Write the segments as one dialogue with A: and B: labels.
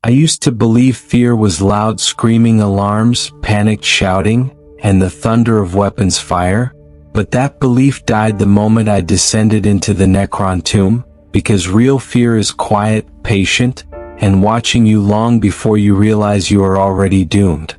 A: I used to believe fear was loud screaming alarms, panicked shouting, and the thunder of weapons fire, but that belief died the moment I descended into the Necron Tomb, because real fear is quiet, patient, and watching you long before you realize you are already doomed.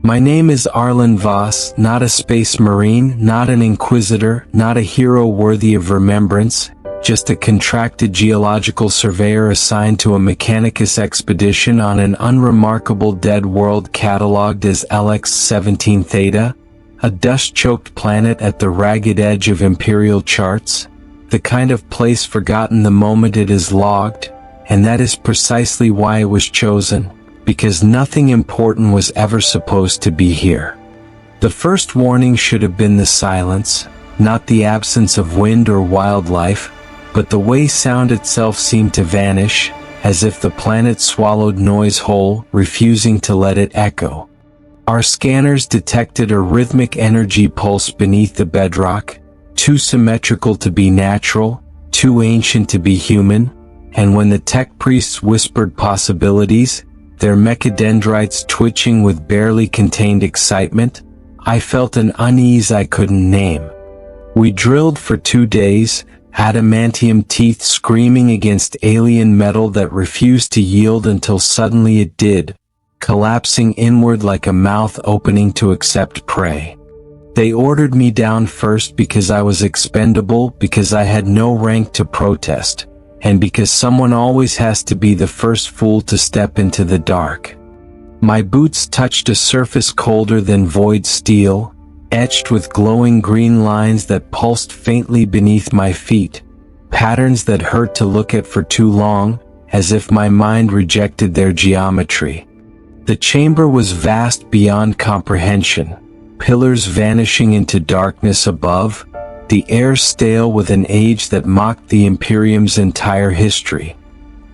A: My name is Arlen Voss, not a space marine, not an inquisitor, not a hero worthy of remembrance, just a contracted geological surveyor assigned to a Mechanicus expedition on an unremarkable dead world catalogued as LX-17 Theta, a dust-choked planet at the ragged edge of imperial charts, the kind of place forgotten the moment it is logged, and that is precisely why it was chosen, because nothing important was ever supposed to be here. The first warning should have been the silence, not the absence of wind or wildlife, but the way sound itself seemed to vanish, as if the planet swallowed noise whole, refusing to let it echo. Our scanners detected a rhythmic energy pulse beneath the bedrock, too symmetrical to be natural, too ancient to be human, and when the tech priests whispered possibilities, their mechadendrites twitching with barely contained excitement, I felt an unease I couldn't name. We drilled for 2 days, adamantium teeth screaming against alien metal that refused to yield until suddenly it did, collapsing inward like a mouth opening to accept prey. They ordered me down first because I was expendable, because I had no rank to protest, and because someone always has to be the first fool to step into the dark. My boots touched a surface colder than void steel, etched with glowing green lines that pulsed faintly beneath my feet, patterns that hurt to look at for too long, as if my mind rejected their geometry. The chamber was vast beyond comprehension, pillars vanishing into darkness above, the air stale with an age that mocked the Imperium's entire history.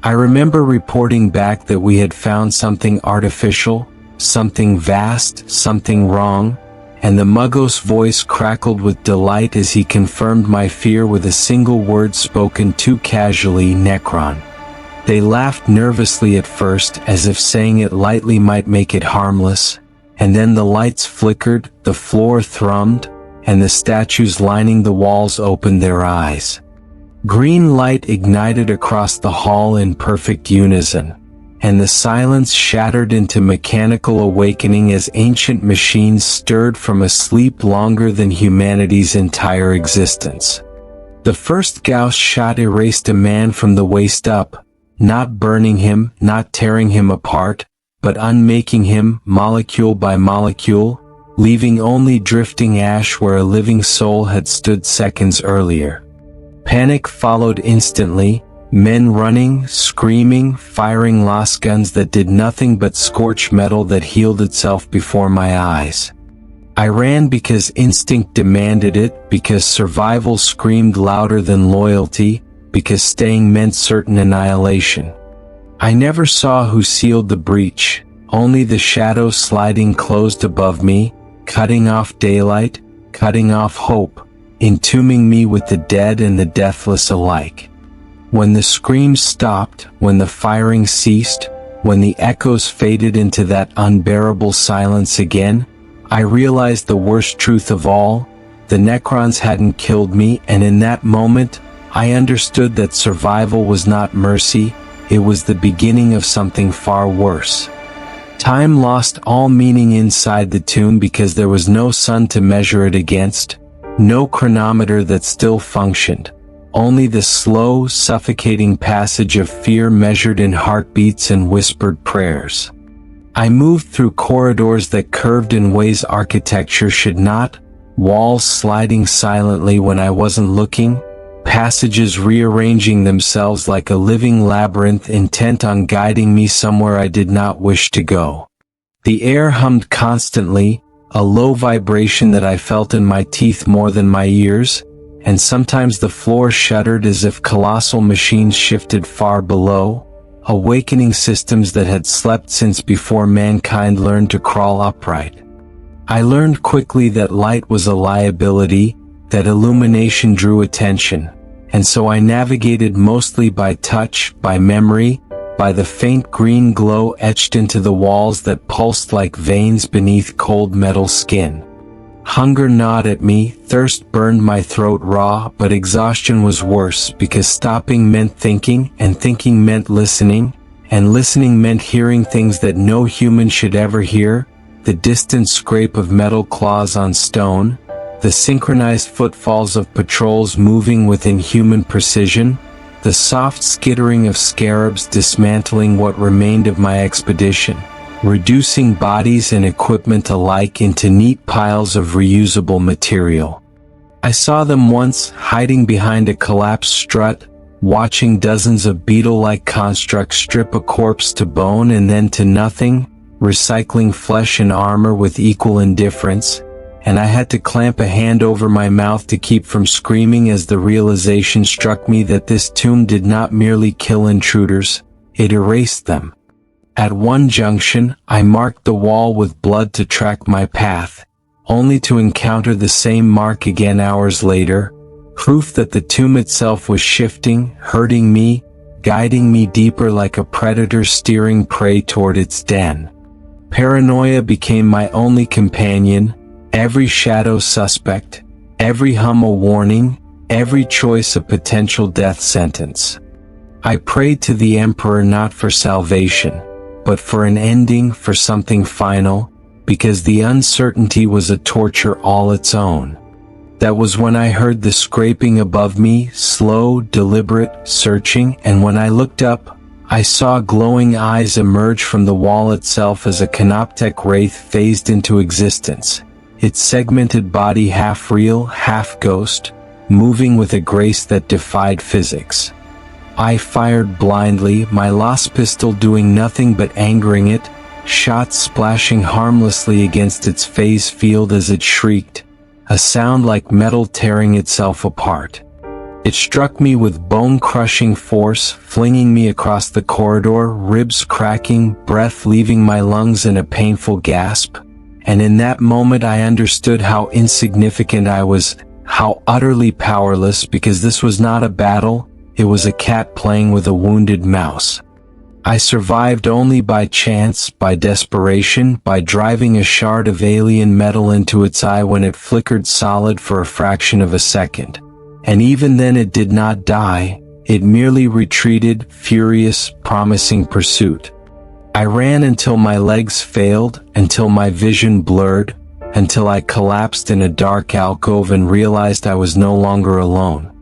A: I remember reporting back that we had found something artificial, something vast, something wrong, and the Muggos' voice crackled with delight as he confirmed my fear with a single word spoken too casually: Necron. They laughed nervously at first, as if saying it lightly might make it harmless, and then the lights flickered, the floor thrummed, and the statues lining the walls opened their eyes. Green light ignited across the hall in perfect unison, and the silence shattered into mechanical awakening as ancient machines stirred from a sleep longer than humanity's entire existence. The first Gauss shot erased a man from the waist up, not burning him, not tearing him apart, but unmaking him, molecule by molecule, leaving only drifting ash where a living soul had stood seconds earlier. Panic followed instantly, men running, screaming, firing lost guns that did nothing but scorch metal that healed itself before my eyes. I ran because instinct demanded it, because survival screamed louder than loyalty, because staying meant certain annihilation. I never saw who sealed the breach, only the shadow sliding closed above me, cutting off daylight, cutting off hope, entombing me with the dead and the deathless alike. When the screams stopped, when the firing ceased, when the echoes faded into that unbearable silence again, I realized the worst truth of all: the Necrons hadn't killed me, and in that moment, I understood that survival was not mercy, it was the beginning of something far worse. Time lost all meaning inside the tomb because there was no sun to measure it against, no chronometer that still functioned. Only the slow, suffocating passage of fear measured in heartbeats and whispered prayers. I moved through corridors that curved in ways architecture should not, walls sliding silently when I wasn't looking, passages rearranging themselves like a living labyrinth intent on guiding me somewhere I did not wish to go. The air hummed constantly, a low vibration that I felt in my teeth more than my ears, and sometimes the floor shuddered as if colossal machines shifted far below, awakening systems that had slept since before mankind learned to crawl upright. I learned quickly that light was a liability, that illumination drew attention, and so I navigated mostly by touch, by memory, by the faint green glow etched into the walls that pulsed like veins beneath cold metal skin. Hunger gnawed at me, thirst burned my throat raw, but exhaustion was worse because stopping meant thinking, and thinking meant listening, and listening meant hearing things that no human should ever hear: the distant scrape of metal claws on stone, the synchronized footfalls of patrols moving with inhuman precision, the soft skittering of scarabs dismantling what remained of my expedition, reducing bodies and equipment alike into neat piles of reusable material. I saw them once, hiding behind a collapsed strut, watching dozens of beetle-like constructs strip a corpse to bone and then to nothing, recycling flesh and armor with equal indifference, and I had to clamp a hand over my mouth to keep from screaming as the realization struck me that this tomb did not merely kill intruders, it erased them. At one junction, I marked the wall with blood to track my path, only to encounter the same mark again hours later, proof that the tomb itself was shifting, hurting me, guiding me deeper like a predator steering prey toward its den. Paranoia became my only companion, every shadow suspect, every hum a warning, every choice a potential death sentence. I prayed to the Emperor not for salvation, but for an ending, for something final, because the uncertainty was a torture all its own. That was when I heard the scraping above me, slow, deliberate, searching, and when I looked up, I saw glowing eyes emerge from the wall itself as a canoptek wraith phased into existence, its segmented body half real, half ghost, moving with a grace that defied physics. I fired blindly, my lost pistol doing nothing but angering it, shots splashing harmlessly against its phase field as it shrieked, a sound like metal tearing itself apart. It struck me with bone-crushing force, flinging me across the corridor, ribs cracking, breath leaving my lungs in a painful gasp, and in that moment I understood how insignificant I was, how utterly powerless, because this was not a battle. It was a cat playing with a wounded mouse. I survived only by chance, by desperation, by driving a shard of alien metal into its eye when it flickered solid for a fraction of a second. And even then it did not die, it merely retreated, furious, promising pursuit. I ran until my legs failed, until my vision blurred, until I collapsed in a dark alcove and realized I was no longer alone.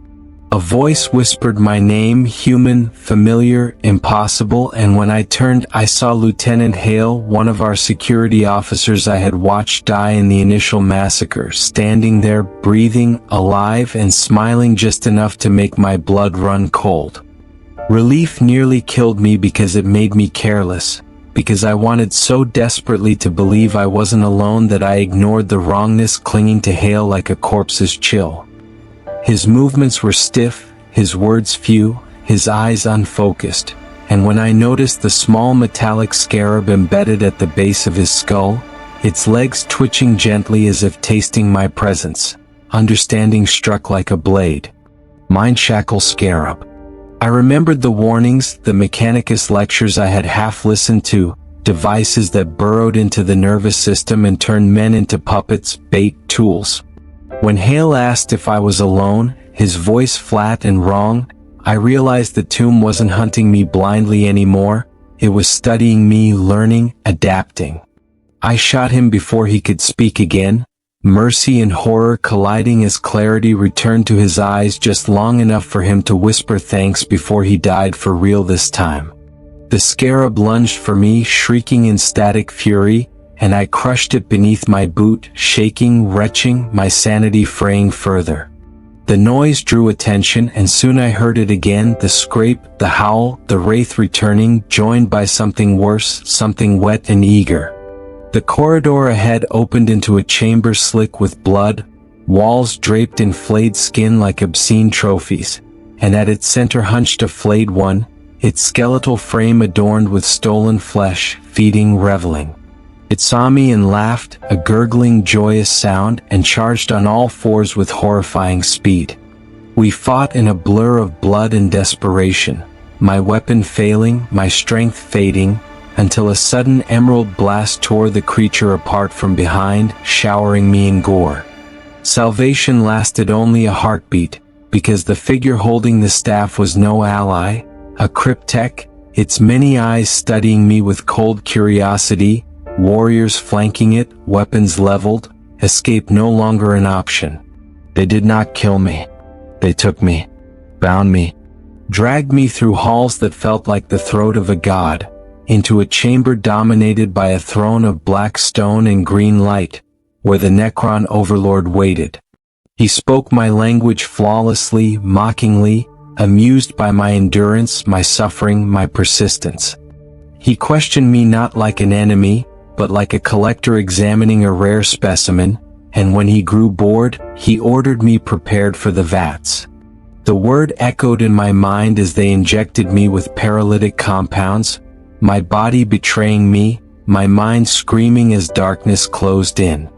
A: A voice whispered my name, human, familiar, impossible, and when I turned, I saw Lieutenant Hale, one of our security officers I had watched die in the initial massacre, standing there, breathing, alive, and smiling just enough to make my blood run cold. Relief nearly killed me because it made me careless, because I wanted so desperately to believe I wasn't alone that I ignored the wrongness clinging to Hale like a corpse's chill. His movements were stiff, his words few, his eyes unfocused, and when I noticed the small metallic scarab embedded at the base of his skull, its legs twitching gently as if tasting my presence, understanding struck like a blade. Mind shackle scarab. I remembered the warnings, the Mechanicus lectures I had half listened to, devices that burrowed into the nervous system and turned men into puppets, bait, tools. When Hale asked if I was alone, his voice flat and wrong, I realized the tomb wasn't hunting me blindly anymore, it was studying me, learning, adapting. I shot him before he could speak again, mercy and horror colliding as clarity returned to his eyes just long enough for him to whisper thanks before he died for real this time. The scarab lunged for me, shrieking in static fury, and I crushed it beneath my boot, shaking, retching, my sanity fraying further. The noise drew attention, and soon I heard it again, the scrape, the howl, the wraith returning, joined by something worse, something wet and eager. The corridor ahead opened into a chamber slick with blood, walls draped in flayed skin like obscene trophies, and at its center hunched a flayed one, its skeletal frame adorned with stolen flesh, feeding, reveling. It saw me and laughed, a gurgling, joyous sound, and charged on all fours with horrifying speed. We fought in a blur of blood and desperation, my weapon failing, my strength fading, until a sudden emerald blast tore the creature apart from behind, showering me in gore. Salvation lasted only a heartbeat, because the figure holding the staff was no ally, a cryptek, its many eyes studying me with cold curiosity, warriors flanking it, weapons leveled, escape no longer an option. They did not kill me. They took me, bound me, dragged me through halls that felt like the throat of a god, into a chamber dominated by a throne of black stone and green light, where the Necron overlord waited. He spoke my language flawlessly, mockingly, amused by my endurance, my suffering, my persistence. He questioned me not like an enemy, but like a collector examining a rare specimen, and when he grew bored, he ordered me prepared for the vats. The word echoed in my mind as they injected me with paralytic compounds, my body betraying me, my mind screaming as darkness closed in.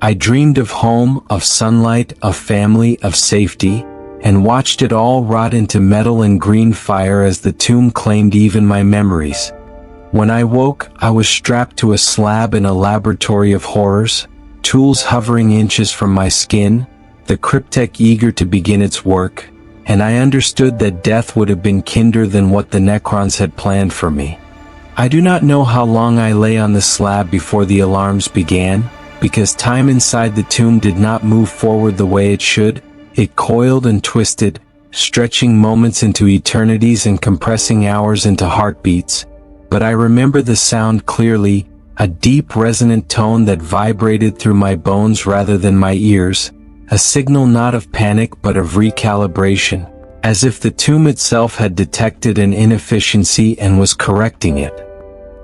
A: I dreamed of home, of sunlight, of family, of safety, and watched it all rot into metal and green fire as the tomb claimed even my memories. When I woke, I was strapped to a slab in a laboratory of horrors, tools hovering inches from my skin, the cryptek eager to begin its work, and I understood that death would have been kinder than what the Necrons had planned for me. I do not know how long I lay on the slab before the alarms began, because time inside the tomb did not move forward the way it should. It coiled and twisted, stretching moments into eternities and compressing hours into heartbeats. But I remember the sound clearly, a deep resonant tone that vibrated through my bones rather than my ears, a signal not of panic but of recalibration, as if the tomb itself had detected an inefficiency and was correcting it.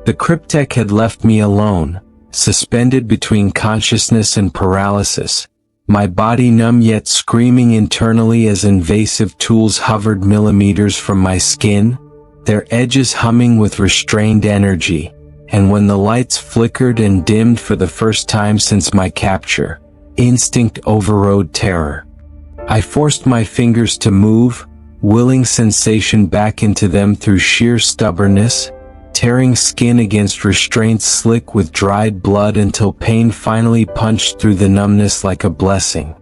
A: The cryptek had left me alone, suspended between consciousness and paralysis, my body numb yet screaming internally as invasive tools hovered millimeters from my skin, their edges humming with restrained energy, and when the lights flickered and dimmed for the first time since my capture, instinct overrode terror. I forced my fingers to move, willing sensation back into them through sheer stubbornness, tearing skin against restraints slick with dried blood until pain finally punched through the numbness like a blessing.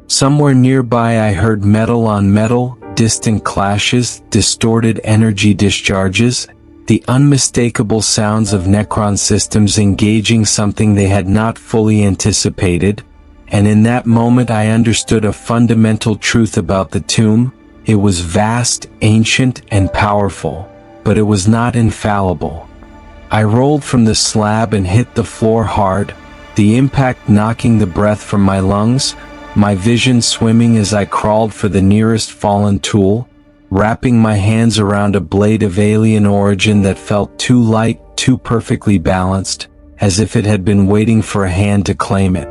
A: Somewhere nearby I heard metal on metal, distant clashes, distorted energy discharges, the unmistakable sounds of Necron systems engaging something they had not fully anticipated, and in that moment I understood a fundamental truth about the tomb. It was vast, ancient, and powerful, but it was not infallible. I rolled from the slab and hit the floor hard, the impact knocking the breath from my lungs, my vision swimming as I crawled for the nearest fallen tool, wrapping my hands around a blade of alien origin that felt too light, too perfectly balanced, as if it had been waiting for a hand to claim it.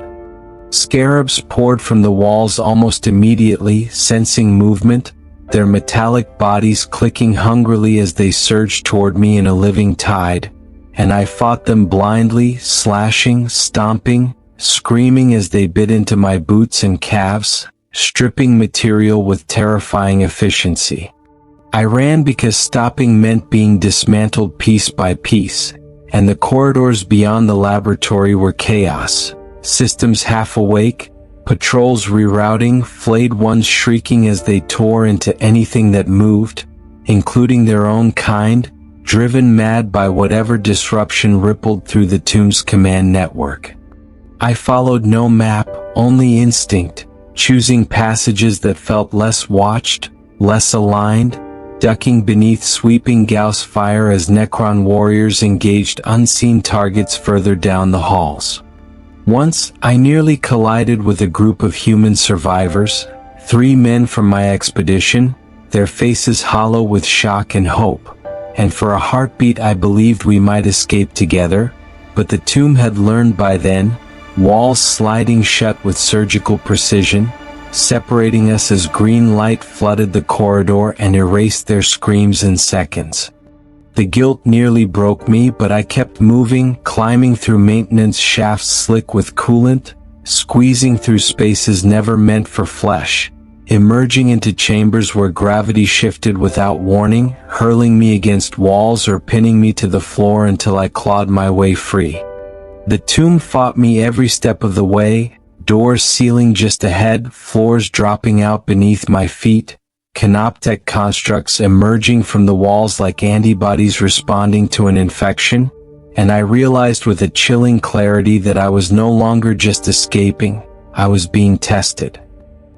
A: Scarabs poured from the walls almost immediately, sensing movement, their metallic bodies clicking hungrily as they surged toward me in a living tide, and I fought them blindly, slashing, stomping, screaming as they bit into my boots and calves, stripping material with terrifying efficiency. I ran because stopping meant being dismantled piece by piece, and the corridors beyond the laboratory were chaos, systems half awake, patrols rerouting, flayed ones shrieking as they tore into anything that moved, including their own kind, driven mad by whatever disruption rippled through the tomb's command network. I followed no map, only instinct, choosing passages that felt less watched, less aligned, ducking beneath sweeping Gauss fire as Necron warriors engaged unseen targets further down the halls. Once, I nearly collided with a group of human survivors, 3 men from my expedition, their faces hollow with shock and hope, and for a heartbeat I believed we might escape together, but the tomb had learned by then, walls sliding shut with surgical precision, separating us as green light flooded the corridor and erased their screams in seconds. The guilt nearly broke me, but I kept moving, climbing through maintenance shafts slick with coolant, squeezing through spaces never meant for flesh, emerging into chambers where gravity shifted without warning, hurling me against walls or pinning me to the floor until I clawed my way free. The tomb fought me every step of the way, doors sealing just ahead, floors dropping out beneath my feet, canoptek constructs emerging from the walls like antibodies responding to an infection, and I realized with a chilling clarity that I was no longer just escaping, I was being tested.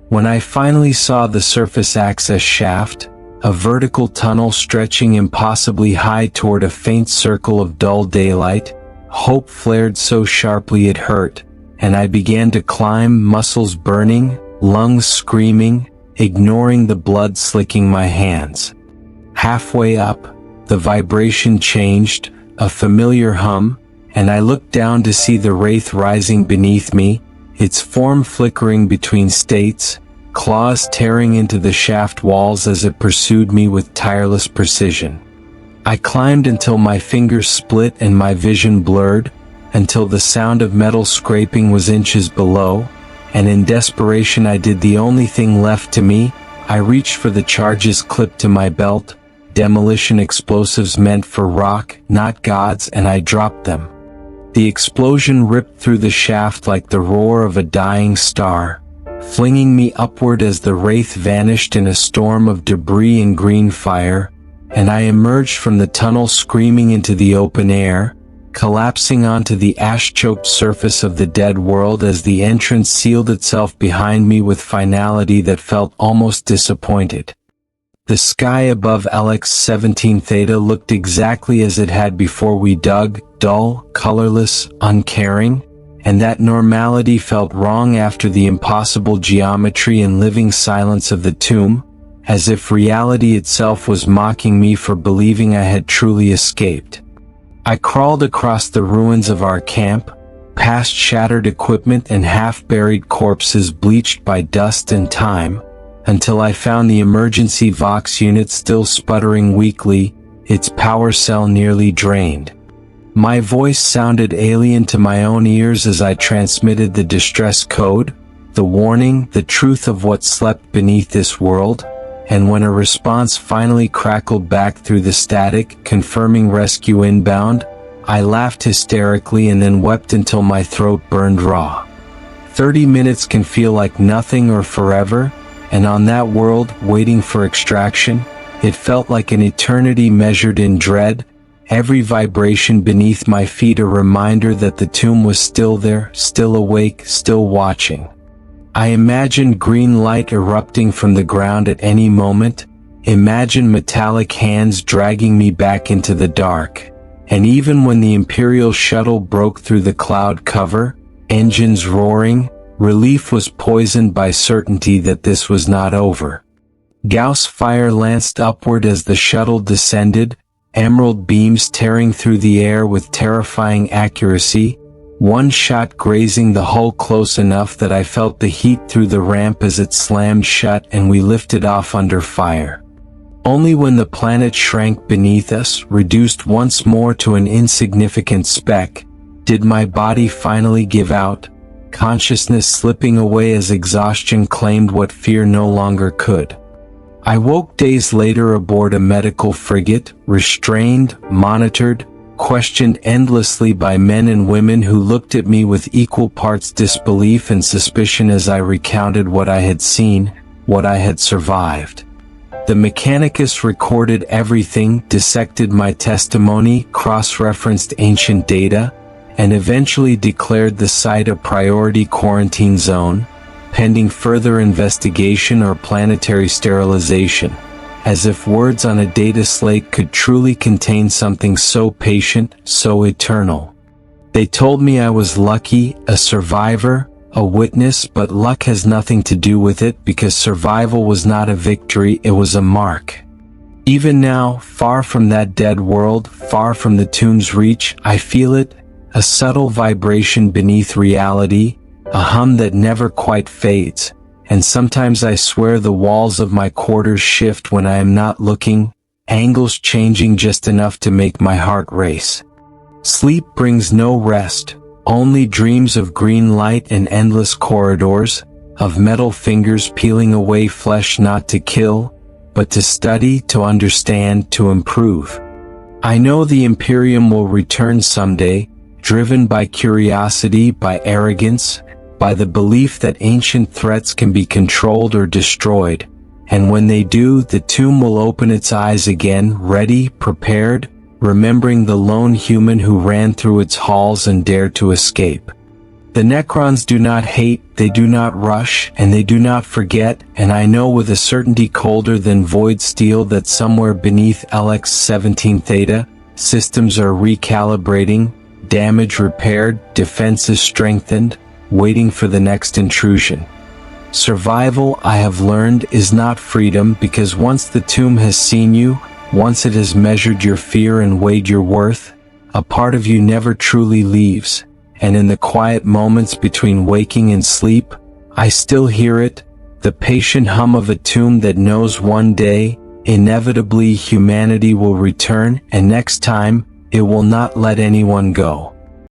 A: When I finally saw the surface access shaft, a vertical tunnel stretching impossibly high toward a faint circle of dull daylight, hope flared so sharply it hurt, and I began to climb, muscles burning, lungs screaming, ignoring the blood slicking my hands. Halfway up, the vibration changed, a familiar hum, and I looked down to see the wraith rising beneath me, its form flickering between states, claws tearing into the shaft walls as it pursued me with tireless precision. I climbed until my fingers split and my vision blurred, until the sound of metal scraping was inches below, and in desperation I did the only thing left to me. I reached for the charges clipped to my belt, demolition explosives meant for rock, not gods, and I dropped them. The explosion ripped through the shaft like the roar of a dying star, flinging me upward as the wraith vanished in a storm of debris and green fire, and I emerged from the tunnel screaming into the open air, collapsing onto the ash-choked surface of the dead world as the entrance sealed itself behind me with finality that felt almost disappointed. The sky above LX-17 Theta looked exactly as it had before we dug, dull, colorless, uncaring, and that normality felt wrong after the impossible geometry and living silence of the tomb, as if reality itself was mocking me for believing I had truly escaped. I crawled across the ruins of our camp, past shattered equipment and half-buried corpses bleached by dust and time, until I found the emergency Vox unit still sputtering weakly, its power cell nearly drained. My voice sounded alien to my own ears as I transmitted the distress code, the warning, the truth of what slept beneath this world, and when a response finally crackled back through the static, confirming rescue inbound, I laughed hysterically and then wept until my throat burned raw. 30 minutes can feel like nothing or forever, and on that world, waiting for extraction, it felt like an eternity measured in dread, every vibration beneath my feet a reminder that the tomb was still there, still awake, still watching. I imagined green light erupting from the ground at any moment, imagined metallic hands dragging me back into the dark, and even when the Imperial shuttle broke through the cloud cover, engines roaring, relief was poisoned by certainty that this was not over. Gauss fire lanced upward as the shuttle descended, emerald beams tearing through the air with terrifying accuracy, one shot grazing the hull close enough that I felt the heat through the ramp as it slammed shut and we lifted off under fire. Only when the planet shrank beneath us, reduced once more to an insignificant speck, did my body finally give out, consciousness slipping away as exhaustion claimed what fear no longer could. I woke days later aboard a medical frigate, restrained, monitored, questioned endlessly by men and women who looked at me with equal parts disbelief and suspicion as I recounted what I had seen, what I had survived. The Mechanicus recorded everything, dissected my testimony, cross-referenced ancient data, and eventually declared the site a priority quarantine zone, pending further investigation or planetary sterilization, as if words on a data slate could truly contain something so patient, so eternal. They told me I was lucky, a survivor, a witness, but luck has nothing to do with it because survival was not a victory, it was a mark. Even now, far from that dead world, far from the tomb's reach, I feel it, a subtle vibration beneath reality, a hum that never quite fades, and sometimes I swear the walls of my quarters shift when I am not looking, angles changing just enough to make my heart race. Sleep brings no rest, only dreams of green light and endless corridors, of metal fingers peeling away flesh not to kill, but to study, to understand, to improve. I know the Imperium will return someday, driven by curiosity, by arrogance, by the belief that ancient threats can be controlled or destroyed, and when they do, the tomb will open its eyes again, ready, prepared, remembering the lone human who ran through its halls and dared to escape. The Necrons do not hate, they do not rush, and they do not forget, and I know with a certainty colder than void steel that somewhere beneath LX-17 Theta, systems are recalibrating, damage repaired, defenses strengthened, waiting for the next intrusion. Survival, I have learned, is not freedom, because once the tomb has seen you, once it has measured your fear and weighed your worth, a part of you never truly leaves, and in the quiet moments between waking and sleep, I still hear it, the patient hum of a tomb that knows one day, inevitably humanity will return, and next time, it will not let anyone go.